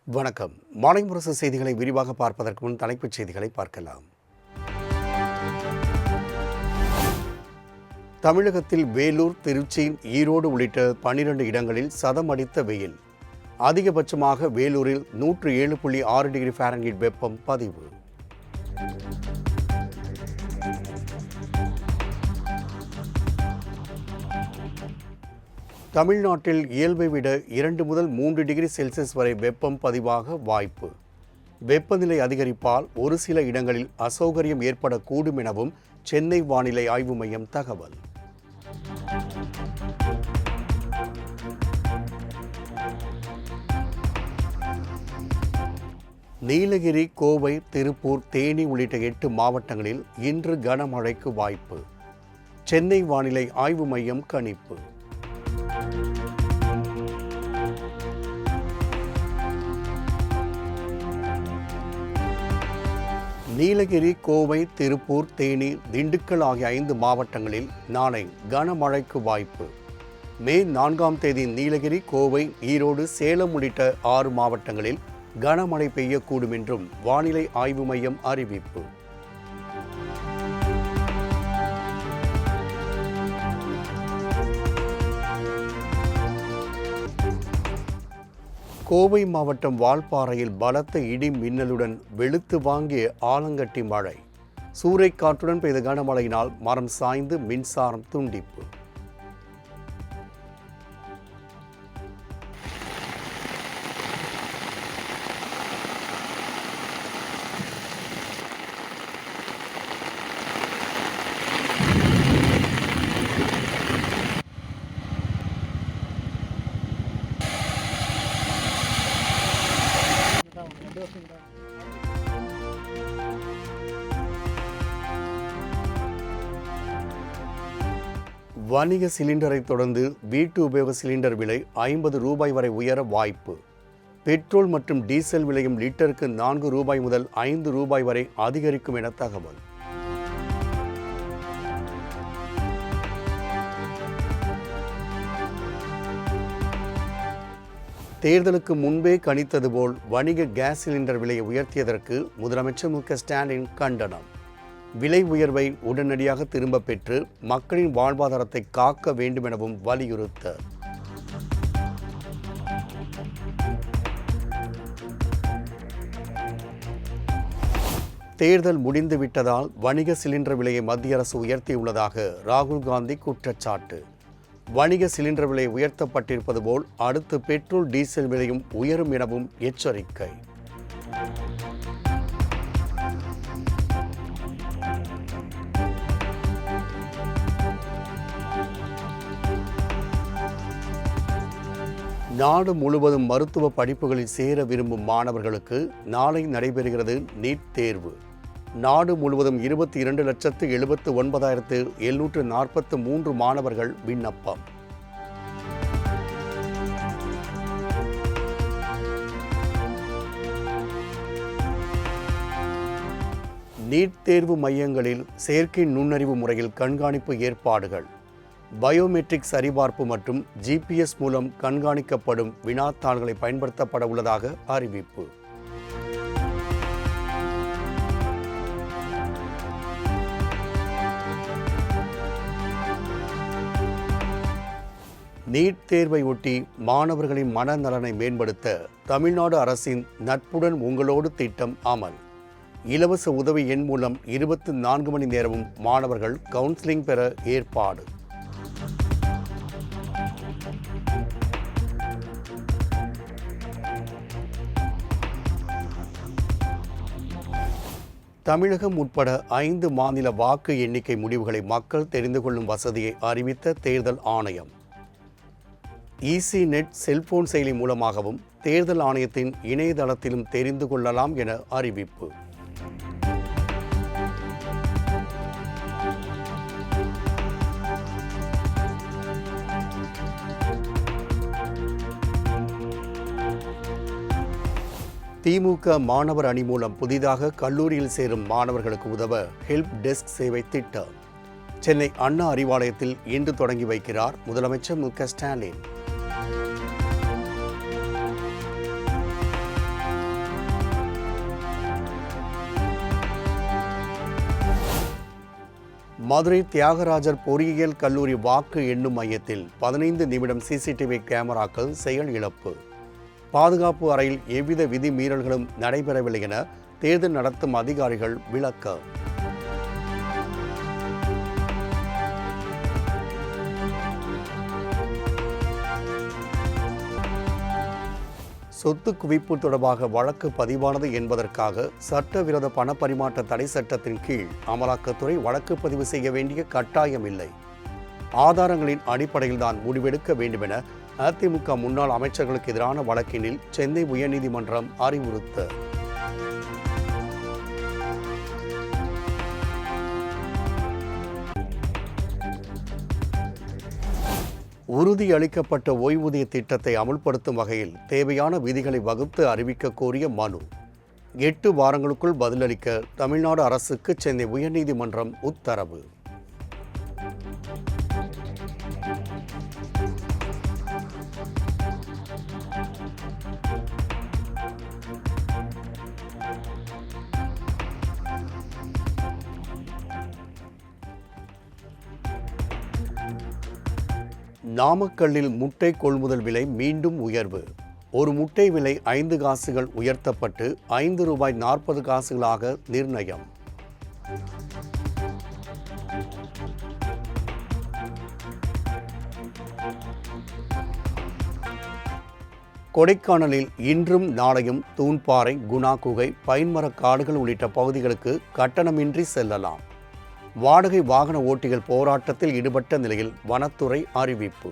வணக்கம். மாலை முரசு செய்திகளை விரிவாக பார்ப்பதற்கு முன் தலைப்புச் செய்திகளை பார்க்கலாம். தமிழகத்தில் வேலூர், திருச்சி, ஈரோடு உள்ளிட்ட 12 இடங்களில் சதம் அடித்த வெயில். அதிகபட்சமாக வேலூரில் 107.6 டிகிரி ஃபாரன்ஹீட் வெப்பம் பதிவு. தமிழ்நாட்டில் இயல்பை விட 2 முதல் 3 டிகிரி செல்சியஸ் வரை வெப்பம் பதிவாக வாய்ப்பு. வெப்பநிலை அதிகரிப்பால் ஒரு சில இடங்களில் அசௌகரியம் ஏற்படக்கூடும் எனவும் சென்னை வானிலை ஆய்வு மையம் தகவல். நீலகிரி, கோவை, திருப்பூர், தேனி உள்ளிட்ட 8 மாவட்டங்களில் இன்று கனமழைக்கு வாய்ப்பு. சென்னை வானிலை ஆய்வு மையம் கணிப்பு. நீலகிரி, கோவை, திருப்பூர், தேனி, திண்டுக்கல் ஆகிய 5 மாவட்டங்களில் நாளை கனமழைக்கு வாய்ப்பு. மே 4ஆம் தேதி நீலகிரி, கோவை, ஈரோடு, சேலம் உள்ளிட்ட 6 மாவட்டங்களில் கனமழை பெய்யக்கூடும் என்றும் வானிலை ஆய்வு மையம் அறிவிப்பு. கோவை மாவட்டம் வால்பாறையில் பலத்த இடி மின்னலுடன் வெளுத்து வாங்கிய ஆலங்கட்டி மழை. சூறைக்காற்றுடன் பெய்த கனமழையினால் மரம் சாய்ந்து மின்சாரம் துண்டிப்பு. வணிக சிலிண்டரை தொடர்ந்து வீட்டு உபயோக சிலிண்டர் விலை 50 ரூபாய் வரை உயர வாய்ப்பு. பெட்ரோல் மற்றும் டீசல் விலையும் லிட்டருக்கு 4 ரூபாய் முதல் 5 ரூபாய் வரை அதிகரிக்கும் என தகவல். தேர்தலுக்கு முன்பே கணித்தது போல் வணிக கேஸ் சிலிண்டர் விலையை உயர்த்தியதற்கு முதலமைச்சர் மு.க. ஸ்டாலின் கண்டனம். விலை உயர்வை உடனடியாக திரும்பப் பெற்று மக்களின் வாழ்வாதாரத்தை காக்க வேண்டும் எனவும் வலியுறுத்த. தேர்தல் முடிந்துவிட்டதால் வணிக சிலிண்டர் விலையை மத்திய அரசு உயர்த்தியுள்ளதாக ராகுல் காந்தி குற்றச்சாட்டு. வணிக சிலிண்டர் விலை உயர்த்தப்பட்டிருப்பது போல் அடுத்து பெட்ரோல், டீசல் விலையும் உயரும் எனவும் எச்சரிக்கை. நாடு முழுவதும் மருத்துவ படிப்புகளில் சேர விரும்பும் மாணவர்களுக்கு நாளை நடைபெறுகிறது நீட் தேர்வு. நாடு முழுவதும் 22,79,743 மாணவர்கள் விண்ணப்பம். நீட் தேர்வு மையங்களில் செயற்கை நுண்ணறிவு முறையில் கண்காணிப்பு ஏற்பாடுகள். பயோமெட்ரிக் சரிபார்ப்பு மற்றும் GPS மூலம் கண்காணிக்கப்படும் வினாத்தாள்களை பயன்படுத்தப்பட உள்ளதாக அறிவிப்பு. நீட் தேர்வை ஒட்டி மாணவர்களின் மனநலனை மேம்படுத்த தமிழ்நாடு அரசின் நட்புடன் உங்களோடு திட்டம் அமல். இலவச உதவி எண் மூலம் 24 மணி நேரமும் மாணவர்கள் கவுன்சிலிங் பெற ஏற்பாடு. தமிழகம் உட்பட 5 மாநில வாக்கு எண்ணிக்கை முடிவுகளை மக்கள் தெரிந்து கொள்ளும் வசதியை அறிவித்த தேர்தல் ஆணையம். EC-NET செல்போன் செயலி மூலமாகவும் தேர்தல் ஆணையத்தின் இணையதளத்திலும் தெரிந்து கொள்ளலாம் என அறிவிப்பு. திமுக மாணவர் அணி மூலம் புதிதாக கல்லூரியில் சேரும் மாணவர்களுக்கு உதவ ஹெல்ப் டெஸ்க் சேவை திட்டம். சென்னை அண்ணா அறிவாலயத்தில் இன்று தொடங்கி வைக்கிறார் முதலமைச்சர் மு.க. ஸ்டாலின். மதுரை தியாகராஜர் பொறியியல் கல்லூரி வாக்கு எண்ணும் மையத்தில் 15 நிமிடம் சிசிடிவி கேமராக்கள் செயல் இழப்பு. பாதுகாப்பு அறையில் எவ்வித விதி மீறல்களும் நடைபெறவில்லை என தேர்தல் நடத்தும் அதிகாரிகள் விளக்கம். சொத்து குவிப்பு தொடர்பாக வழக்கு பதிவானது என்பதற்காக சட்டவிரோத பண பரிமாற்ற தடை சட்டத்தின் கீழ் அமலாக்கத்துறை வழக்கு பதிவு செய்ய வேண்டிய கட்டாயம் இல்லை. ஆதாரங்களின் அடிப்படையில் தான் முடிவெடுக்க வேண்டும் என அதிமுக முன்னாள் அமைச்சர்களுக்கு எதிரான வழக்கினில் சென்னை உயர்நீதிமன்றம் அறிவுறுத்தல். உறுதியளிக்கப்பட்ட ஓய்வூதிய திட்டத்தை அமுல்படுத்தும் வகையில் தேவையான விதிகளை வகுத்து அறிவிக்க கோரிய மனு. 8 வாரங்களுக்குள் பதிலளிக்க தமிழ்நாடு அரசுக்கு சென்னை உயர்நீதிமன்றம் உத்தரவு. நாமக்கல்லில் முட்டை கொள்முதல் விலை மீண்டும் உயர்வு. ஒரு முட்டை விலை 5 காசுகள் உயர்த்தப்பட்டு ₹5.40 நிர்ணயம். கொடைக்கானலில் இன்றும் நாளையும் தூண்பாறை, குணா குகை, பைன்மரக் காடுகள் உள்ளிட்ட பகுதிகளுக்கு கட்டணமின்றி செல்லலாம். வாடகை வாகன ஓட்டிகள் போராட்டத்தில் ஈடுபட்ட நிலையில் வனத்துறை அறிவிப்பு.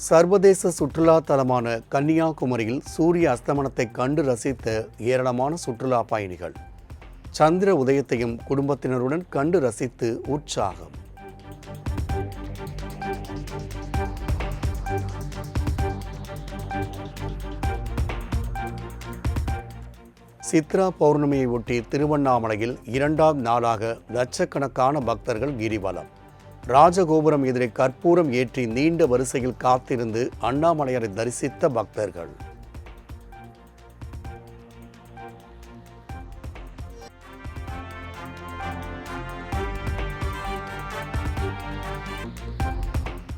சர்வதேச சுற்றுலா தலமான கன்னியாகுமரியில் சூரிய அஸ்தமனத்தை கண்டு ரசித்த ஏராளமான சுற்றுலா பயணிகள் சந்திர உதயத்தையும் குடும்பத்தினருடன் கண்டு ரசித்து உற்சாகம். சித்ரா பௌர்ணமியை ஒட்டி திருவண்ணாமலையில் 2ஆம் நாளாக லட்சக்கணக்கான பக்தர்கள் கிரிவலம். ராஜகோபுரம் எதிரே கற்பூரம் ஏற்றி நீண்ட வரிசையில் காத்திருந்து அண்ணாமலையாரை தரிசித்த பக்தர்கள்.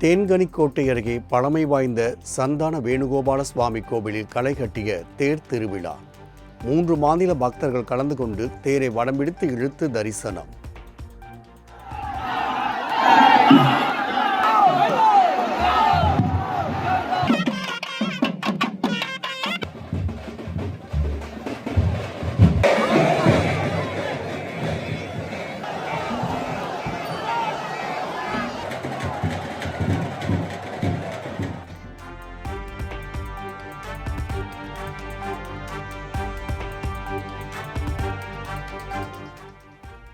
தேன்கனிக்கோட்டை அருகே பழமை வாய்ந்த சந்தான வேணுகோபால சுவாமி கோவிலில் களை கட்டிய தேர் திருவிழா. 3 மாநில பக்தர்கள் கலந்து கொண்டு தேரை வடம்பிடித்து இழுத்து தரிசனம்.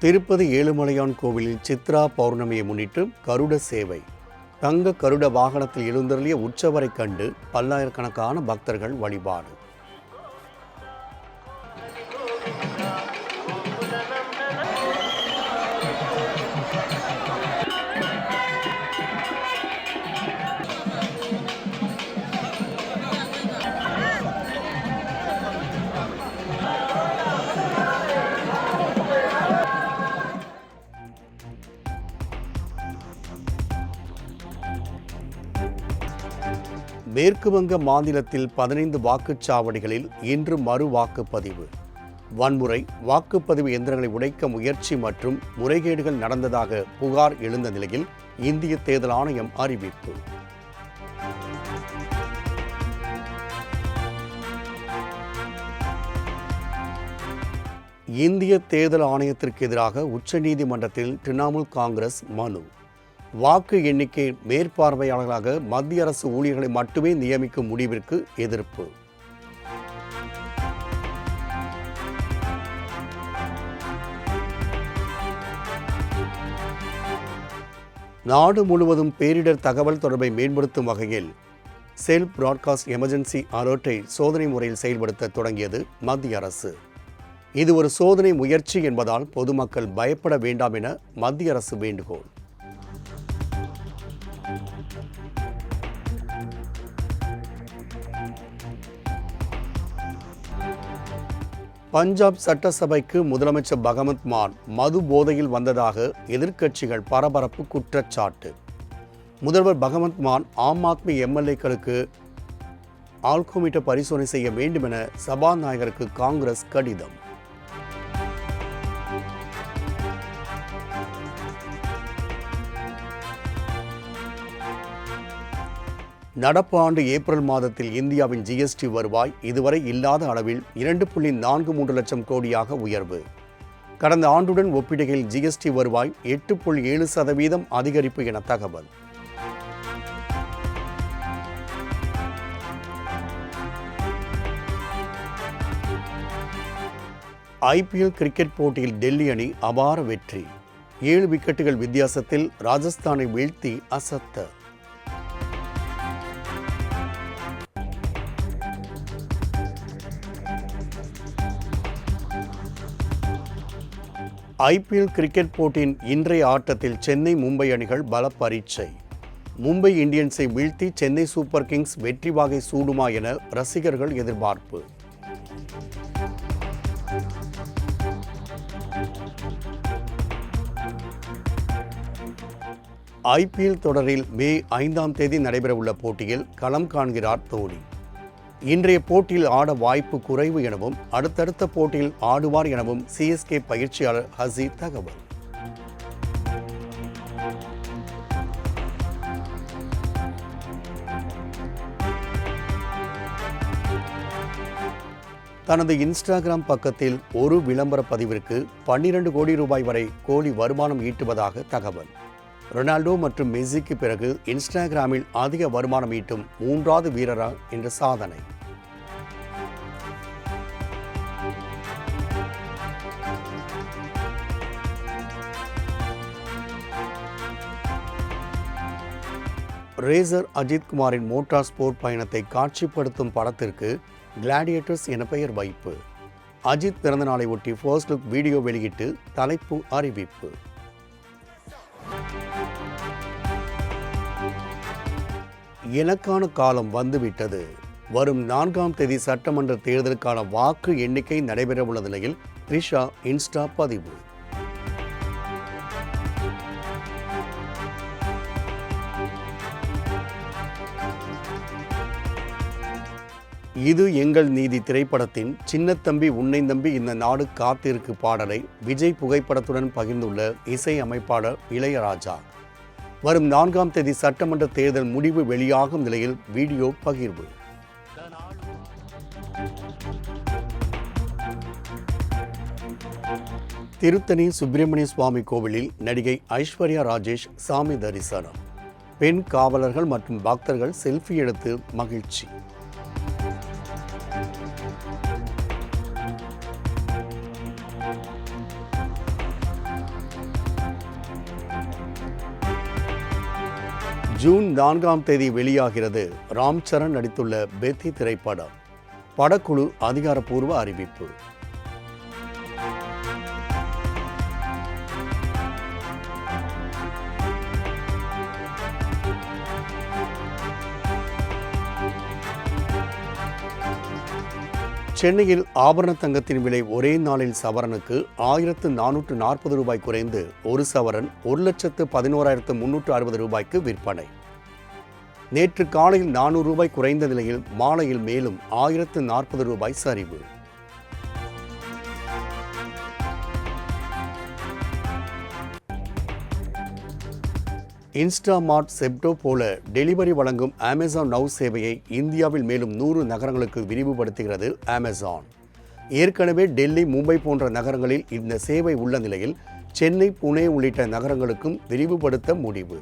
திருப்பதி ஏழுமலையான் கோவிலில் சித்ரா பௌர்ணமியை முன்னிட்டு கருட சேவை. தங்க கருட வாகனத்தில் எழுந்தருளிய உற்சவரை கண்டு பல்லாயிரக்கணக்கான பக்தர்கள் வழிபாடு. மேற்கு வங்க மாநிலத்தில் 15 வாக்குச்சாவடிகளில் இன்று மறு வாக்குப்பதிவு. வன்முறை, வாக்குப்பதிவு எந்திரங்களை உடைக்க முயற்சி மற்றும் முறைகேடுகள் நடந்ததாக புகார் எழுந்த நிலையில் இந்திய தேர்தல் ஆணையம் அறிவிப்பு. இந்திய தேர்தல் ஆணையத்திற்கு எதிராக உச்சநீதிமன்றத்தில் திரிணாமுல் காங்கிரஸ் மனு. வாக்கு எண்ணிக்கை மேற்பார்வையாளர்களாக மத்திய அரசு ஊழியர்களை மட்டுமே நியமிக்கும் முடிவிற்கு எதிர்ப்பு. நாடு முழுவதும் பேரிடர் தகவல் தொடர்பை மேம்படுத்தும் வகையில் செல்ஃப் பிராட்காஸ்ட் எமர்ஜென்சி அலர்ட்டை சோதனை முறையில் செயல்படுத்த தொடங்கியது மத்திய அரசு. இது ஒரு சோதனை முயற்சி என்பதால் பொதுமக்கள் பயப்பட வேண்டாம் என மத்திய அரசு வேண்டுகோள். பஞ்சாப் சட்டசபைக்கு முதலமைச்சர் பகவந்த் மான் மது போதையில் வந்ததாக எதிர்க்கட்சிகள் பரபரப்பு குற்றச்சாட்டு. முதல்வர் பகவந்த் மான் ஆம் ஆத்மி எம்எல்ஏக்களுக்கு ஆல்கோமீட்டர் பரிசோதனை செய்ய வேண்டும் என சபாநாயகருக்கு காங்கிரஸ் கடிதம். நடப்பு ஆண்டு ஏப்ரல் மாதத்தில் இந்தியாவின் ஜிஎஸ்டி வருவாய் இதுவரை இல்லாத அளவில் 2.43 லட்சம் கோடியாக உயர்வு. கடந்த ஆண்டுடன் ஒப்பிடுகையில் ஜிஎஸ்டி வருவாய் 8.7% அதிகரிப்பு என தகவல். ஐபிஎல் கிரிக்கெட் போட்டியில் டெல்லி அணி அபார வெற்றி. 7 விக்கெட்டுகள் வித்தியாசத்தில் ராஜஸ்தானை வீழ்த்தி அசத்த. ஐபிஎல் கிரிக்கெட் போட்டியின் இன்றைய ஆட்டத்தில் சென்னை மும்பை அணிகள் பல பரீட்சை. மும்பை இந்தியன்ஸை வீழ்த்தி சென்னை சூப்பர் கிங்ஸ் வெற்றி வாகை சூடுமா என ரசிகர்கள் எதிர்பார்ப்பு. ஐபிஎல் தொடரில் மே 5ஆம் தேதி நடைபெறவுள்ள போட்டியில் களம் காண்கிறார் தோனி. இன்றைய போட்டியில் ஆட வாய்ப்பு குறைவு எனவும் அடுத்தடுத்த போட்டியில் ஆடுவார் எனவும் சிஎஸ்கே பயிற்சியாளர் ஹசி தகவல். தனது இன்ஸ்டாகிராம் பக்கத்தில் ஒரு விளம்பர பதிவிற்கு 12 கோடி ரூபாய் வரை கோடி வருமானம் ஈட்டுவதாக தகவல். ரொனால்டோ மற்றும் மெஸ்ஸிக்கு பிறகு இன்ஸ்டாகிராமில் அதிக வருமானம் ஈட்டும் 3வது வீரரா என்ற சாதனை. ரேசர் அஜித் குமாரின் மோட்டார் ஸ்போர்ட் பயணத்தை காட்சிப்படுத்தும் படத்திற்கு கிளாடியேட்டர்ஸ் என பெயர் வைப்பு. அஜித் பிறந்தநாளை ஒட்டி ஃபர்ஸ்ட் லுக் வீடியோ வெளியிட்டு தலைப்பு அறிவிப்பு. எனக்கான காலம் வந்துவிட்டது. வரும் 4ஆம் தேதி சட்டமன்ற தேர்தலுக்கான வாக்கு எண்ணிக்கை நடைபெறவுள்ள நிலையில் த்ரிஷா இன்ஸ்டா பதிவு. இது எங்கள் நீதி திரைப்படத்தின் சின்னத்தம்பி உன்னை நம்பி இந்த நாடு காத்திருக்கு பாடலை விஜய் புகைப்படத்துடன் பகிர்ந்துள்ள இசை அமைப்பாளர் இளையராஜா. வரும் 4ஆம் தேதி சட்டமன்ற தேர்தல் முடிவு வெளியாகும் நிலையில் வீடியோ பகிர்வு. திருத்தணி சுப்பிரமணிய சுவாமி கோவிலில் நடிகை ஐஸ்வர்யா ராஜேஷ் சாமி தரிசனம். பெண் காவலர்கள் மற்றும் பக்தர்கள் செல்ஃபி எடுத்து மகிழ்ச்சி. ஜூன் 4ஆம் தேதி வெளியாகிறது ராம் சரண் நடித்துள்ள பெத்தி திரைப்படம். படக்குழு அதிகாரப்பூர்வ அறிவிப்பு. சென்னையில் ஆபரண தங்கத்தின் விலை ஒரே நாளில் சவரனுக்கு 1440 ரூபாய் குறைந்து ஒரு சவரன் 1,11,360 ரூபாய்க்கு விற்பனை. நேற்று காலையில் 400 ரூபாய் குறைந்த நிலையில் மாலையில் மேலும் 1040 ரூபாய் சரிவு. இன்ஸ்டாமார்ட், செப்டோ போல டெலிவரி வழங்கும் அமேசான் நவ் சேவையை இந்தியாவில் மேலும் 100 நகரங்களுக்கு விரிவுபடுத்துகிறது அமேசான். ஏற்கனவே டெல்லி, மும்பை போன்ற நகரங்களில் இந்த சேவை உள்ள நிலையில் சென்னை, புனே உள்ளிட்ட நகரங்களுக்கும் விரிவுபடுத்த முடிவு.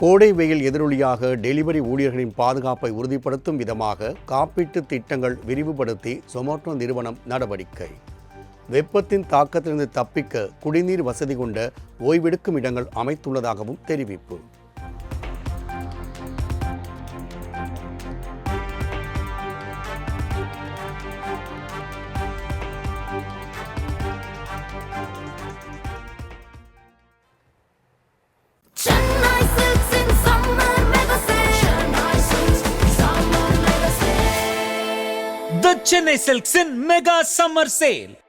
கோடை வெயில் எதிரொலியாக டெலிவரி ஊழியர்களின் பாதுகாப்பை உறுதிப்படுத்தும் விதமாக காப்பீட்டு திட்டங்கள் விரிவுபடுத்தி சொமோட்டோ நிறுவனம் நடவடிக்கை. வெப்பத்தின் தாக்கத்திலிருந்து தப்பிக்க குடிநீர் வசதி கொண்ட ஓய்வெடுக்கும் இடங்கள் அமைத்துள்ளதாகவும் தெரிவிப்பு. Chennai Silks in Chennai Silks in Mega Summer Sale.